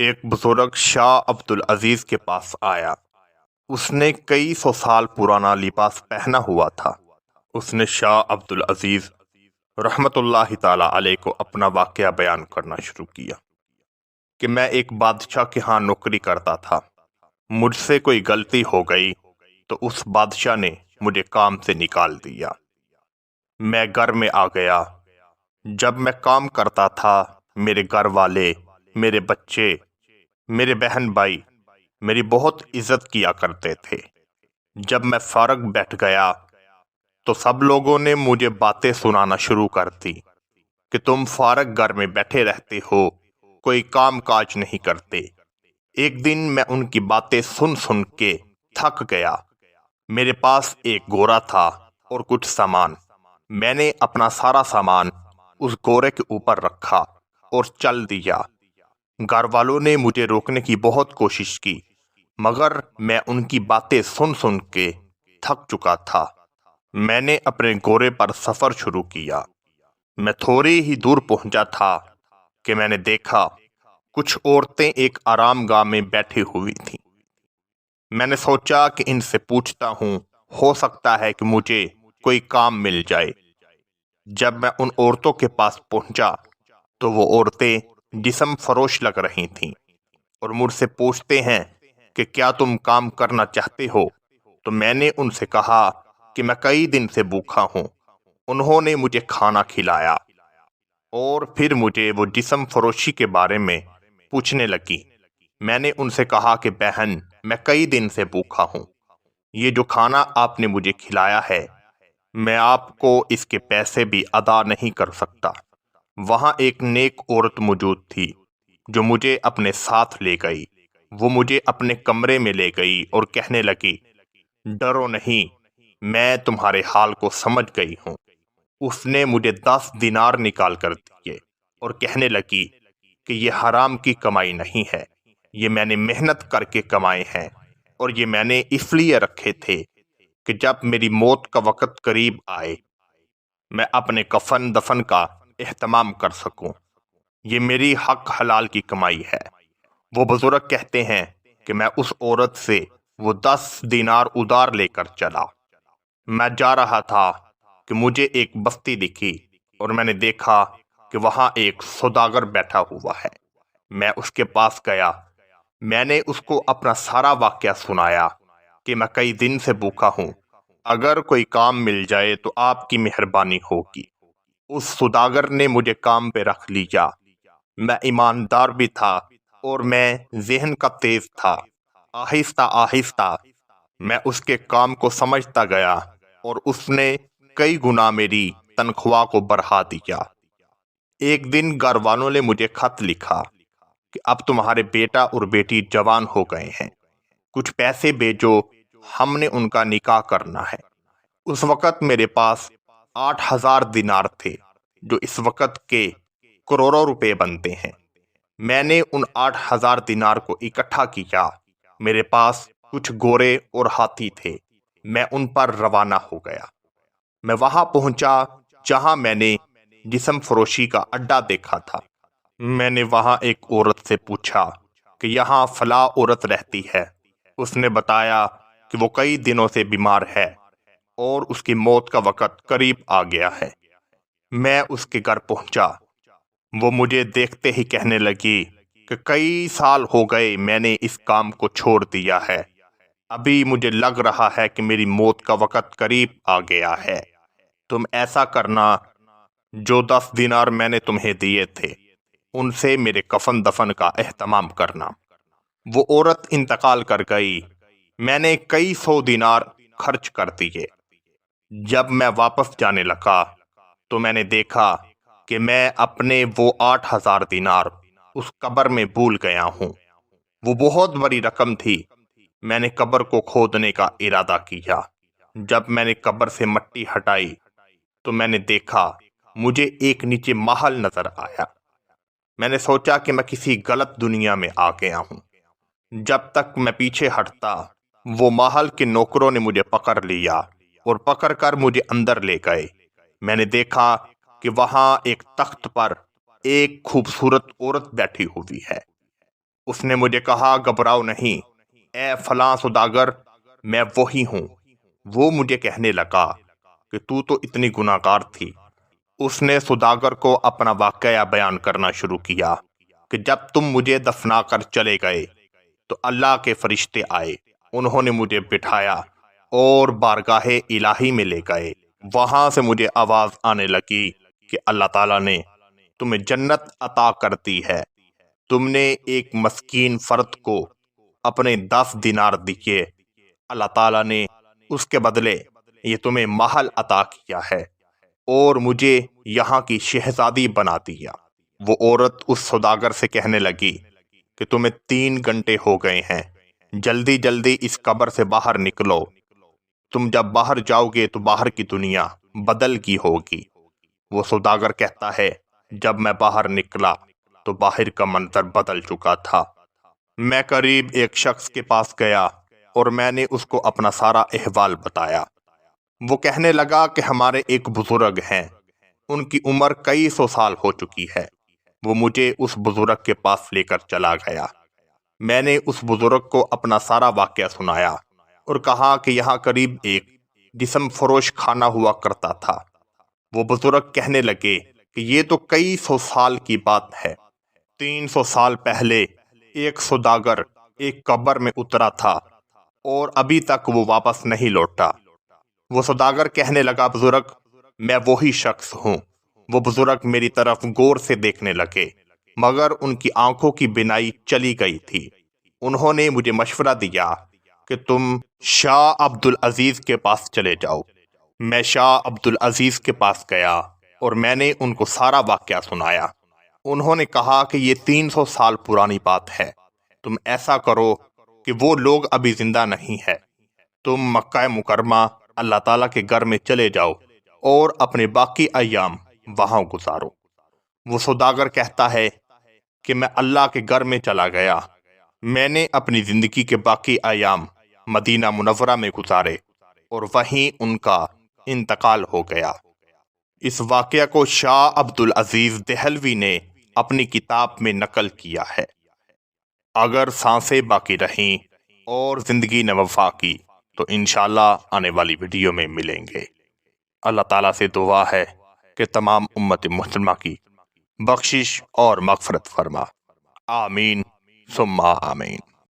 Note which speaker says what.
Speaker 1: ایک بزرگ شاہ عبد العزیز کے پاس آیا۔ اس نے کئی سو سال پرانا لباس پہنا ہوا تھا۔ اس نے شاہ عبد العزیز رحمت اللہ تعالی علیہ کو اپنا واقعہ بیان کرنا شروع کیا کہ میں ایک بادشاہ کے ہاں نوکری کرتا تھا۔ مجھ سے کوئی غلطی ہو گئی تو اس بادشاہ نے مجھے کام سے نکال دیا۔ میں گھر میں آ گیا۔ جب میں کام کرتا تھا میرے گھر والے، میرے بچے، میرے بہن بھائی میری بہت عزت کیا کرتے تھے۔ جب میں فارغ بیٹھ گیا تو سب لوگوں نے مجھے باتیں سنانا شروع کر دی کہ تم فارغ گھر میں بیٹھے رہتے ہو، کوئی کام کاج نہیں کرتے۔ ایک دن میں ان کی باتیں سن سن کے تھک گیا۔ میرے پاس ایک گھوڑا تھا اور کچھ سامان۔ میں نے اپنا سارا سامان اس گھوڑے کے اوپر رکھا اور چل دیا۔ گھر والوں نے مجھے روکنے کی بہت کوشش کی، مگر میں ان کی باتیں سن سن کے تھک چکا تھا۔ میں نے اپنے گھوڑے پر سفر شروع کیا۔ میں تھوڑی ہی دور پہنچا تھا کہ میں نے دیکھا کچھ عورتیں ایک آرام گاہ میں بیٹھی ہوئی تھیں۔ میں نے سوچا کہ ان سے پوچھتا ہوں، ہو سکتا ہے کہ مجھے کوئی کام مل جائے۔ جب میں ان عورتوں کے پاس پہنچا تو وہ عورتیں جسم فروش لگ رہی تھیں اور مجھ سے پوچھتے ہیں کہ کیا تم کام کرنا چاہتے ہو؟ تو میں نے ان سے کہا کہ میں کئی دن سے بھوکا ہوں۔ انہوں نے مجھے کھانا کھلایا اور پھر مجھے وہ جسم فروشی کے بارے میں پوچھنے لگی۔ میں نے ان سے کہا کہ بہن، میں کئی دن سے بھوکا ہوں۔ یہ جو کھانا آپ نے مجھے کھلایا ہے میں آپ کو اس کے پیسے بھی ادا نہیں کر سکتا۔ وہاں ایک نیک عورت موجود تھی جو مجھے اپنے ساتھ لے گئی۔ وہ مجھے اپنے کمرے میں لے گئی اور کہنے لگی، ڈرو نہیں، میں تمہارے حال کو سمجھ گئی ہوں۔ اس نے مجھے 10 دینار نکال کر دیے اور کہنے لگی کہ یہ حرام کی کمائی نہیں ہے، یہ میں نے محنت کر کے کمائے ہیں، اور یہ میں نے اس لیے رکھے تھے کہ جب میری موت کا وقت قریب آئے میں اپنے کفن دفن کا اہتمام کر سکوں۔ یہ میری حق حلال کی کمائی ہے۔ وہ بزرگ کہتے ہیں کہ میں اس عورت سے وہ 10 دینار ادھار لے کر چلا۔ میں جا رہا تھا کہ مجھے ایک بستی دکھی اور میں نے دیکھا کہ وہاں ایک سوداگر بیٹھا ہوا ہے۔ میں اس کے پاس گیا۔ میں نے اس کو اپنا سارا واقعہ سنایا کہ میں کئی دن سے بھوکا ہوں، اگر کوئی کام مل جائے تو آپ کی مہربانی ہوگی۔ اس سوداگر نے مجھے کام پہ رکھ لیا۔ میں ایماندار بھی تھا اور میں ذہن کا تیز تھا۔ آہستہ آہستہ میں اس کے کام کو سمجھتا گیا اور اس نے کئی گنا میری تنخواہ کو بڑھا دیا۔ ایک دن گھر والوں نے مجھے خط لکھا کہ اب تمہارے بیٹا اور بیٹی جوان ہو گئے ہیں، کچھ پیسے بھیجو، ہم نے ان کا نکاح کرنا ہے۔ اس وقت میرے پاس 8,000 دینار تھے، جو اس وقت کے کروڑوں روپے بنتے ہیں۔ میں نے ان 8,000 دینار کو اکٹھا کیا۔ میرے پاس کچھ گھوڑے اور ہاتھی تھے۔ میں ان پر روانہ ہو گیا۔ میں وہاں پہنچا جہاں میں نے جسم فروشی کا اڈا دیکھا تھا۔ میں نے وہاں ایک عورت سے پوچھا کہ یہاں فلاں عورت رہتی ہے۔ اس نے بتایا کہ وہ کئی دنوں سے بیمار ہے اور اس کی موت کا وقت قریب آ گیا ہے۔ میں اس کے گھر پہنچا۔ وہ مجھے دیکھتے ہی کہنے لگی کہ کئی سال ہو گئے میں نے اس کام کو چھوڑ دیا ہے۔ ابھی مجھے لگ رہا ہے کہ میری موت کا وقت قریب آ گیا ہے۔ تم ایسا کرنا، جو 10 دینار میں نے تمہیں دیے تھے ان سے میرے کفن دفن کا اہتمام کرنا۔ وہ عورت انتقال کر گئی۔ میں نے کئی سو دینار خرچ کر دیے۔ جب میں واپس جانے لگا تو میں نے دیکھا کہ میں اپنے وہ 8,000 دینار اس قبر میں بھول گیا ہوں۔ وہ بہت بڑی رقم تھی۔ میں نے قبر کو کھودنے کا ارادہ کیا۔ جب میں نے قبر سے مٹی ہٹائی تو میں نے دیکھا مجھے ایک نیچے محل نظر آیا۔ میں نے سوچا کہ میں کسی غلط دنیا میں آ گیا ہوں۔ جب تک میں پیچھے ہٹتا وہ محل کے نوکروں نے مجھے پکڑ لیا اور پکڑ کر مجھے اندر لے گئے۔ میں نے دیکھا کہ وہاں ایک تخت پر ایک خوبصورت عورت بیٹھی ہوئی ہے۔ اس نے مجھے کہا گھبراؤ نہیں اے فلاں سوداگر، میں وہی ہوں۔ وہ مجھے کہنے لگا کہ تو اتنی گناہگار تھی۔ اس نے سوداگر کو اپنا واقعہ بیان کرنا شروع کیا کہ جب تم مجھے دفنا کر چلے گئے تو اللہ کے فرشتے آئے، انہوں نے مجھے بٹھایا اور بارگاہ الہی میں لے گئے۔ وہاں سے مجھے آواز آنے لگی کہ اللہ تعالیٰ نے تمہیں جنت عطا کر دی ہے۔ تم نے ایک مسکین فرد کو اپنے 10 دینار دیے، اللہ تعالیٰ نے اس کے بدلے یہ تمہیں محل عطا کیا ہے اور مجھے یہاں کی شہزادی بنا دیا۔ وہ عورت اس سوداگر سے کہنے لگی کہ تمہیں 3 گھنٹے ہو گئے ہیں، جلدی جلدی اس قبر سے باہر نکلو۔ تم جب باہر جاؤ گے تو باہر کی دنیا بدل کی ہوگی۔ وہ سوداگر کہتا ہے جب میں باہر نکلا تو باہر کا منظر بدل چکا تھا۔ میں قریب ایک شخص کے پاس گیا اور میں نے اس کو اپنا سارا احوال بتایا۔ وہ کہنے لگا کہ ہمارے ایک بزرگ ہیں، ان کی عمر کئی 100 سال ہو چکی ہے۔ وہ مجھے اس بزرگ کے پاس لے کر چلا گیا۔ میں نے اس بزرگ کو اپنا سارا واقعہ سنایا اور کہا کہ یہاں قریب ایک جسم فروش خانہ ہوا کرتا تھا۔ وہ بزرگ کہنے لگے کہ یہ تو کئی 100 سال کی بات ہے۔ 300 سال پہلے ایک سوداگر ایک قبر میں اترا تھا اور ابھی تک وہ واپس نہیں لوٹا۔ وہ سوداگر کہنے لگا بزرگ، میں وہی شخص ہوں۔ وہ بزرگ میری طرف غور سے دیکھنے لگے مگر ان کی آنکھوں کی بینائی چلی گئی تھی۔ انہوں نے مجھے مشورہ دیا کہ تم شاہ عبدالعزیز کے پاس چلے جاؤ۔ میں شاہ عبدالعزیز کے پاس گیا اور میں نے ان کو سارا واقعہ سنایا۔ انہوں نے کہا کہ یہ 300 سال پرانی بات ہے، تم ایسا کرو کہ وہ لوگ ابھی زندہ نہیں ہے، تم مکہ مکرمہ اللہ تعالیٰ کے گھر میں چلے جاؤ اور اپنے باقی ایام وہاں گزارو۔ وہ سوداگر کہتا ہے کہ میں اللہ کے گھر میں چلا گیا، میں نے اپنی زندگی کے باقی ایام مدینہ منورہ میں گزارے اور وہیں ان کا انتقال ہو گیا۔ اس واقعہ کو شاہ عبدالعزیز دہلوی نے اپنی کتاب میں نقل کیا ہے۔ اگر سانسیں باقی رہیں اور زندگی نے وفا کی تو انشاءاللہ آنے والی ویڈیو میں ملیں گے۔ اللہ تعالیٰ سے دعا ہے کہ تمام امت مسلمہ کی بخشش اور مغفرت فرما۔ آمین ثم آمین۔